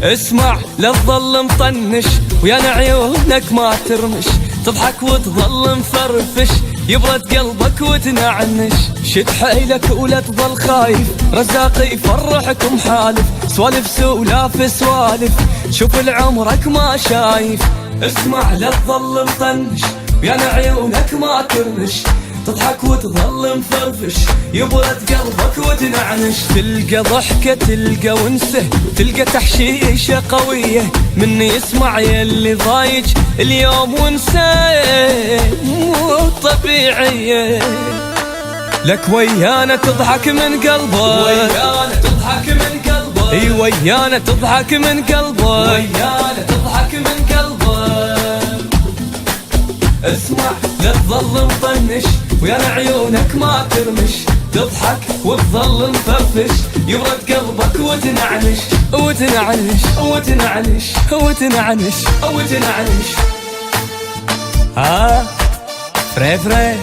اسمع لا تظل مطنش ويا عيونك ما ترمش، تضحك وتظل مفرفش يبرد قلبك وتنعنش. شد حيلك ولا تظل خايف، رزاق يفرحكم حالف، سوالف سولاف سوالف شوف لعمرك ما شايف. اسمع لا تظل مطنش ويا عيونك ما ترمش، تضحك وتظل مفرفش يبرد قلبك وتنعنش. تلقى ضحكة تلقى ونسه تلقى تحشيشة قوية مني يسمع يلي ضايج اليوم ونساه مو طبيعية. لك ويانا تضحك من قلبك، ويانا تضحك من قلبك، اي ويانا تضحك من قلبك، ويانا تضحك من قلبك. اسمع لا تظل مطنش ويا عيونك ما ترمش، تضحك وتظل مفرفش يبرد قلبك وتنعنش وتنعنش وتنعنش وتنعنش وتنعنش. فري فري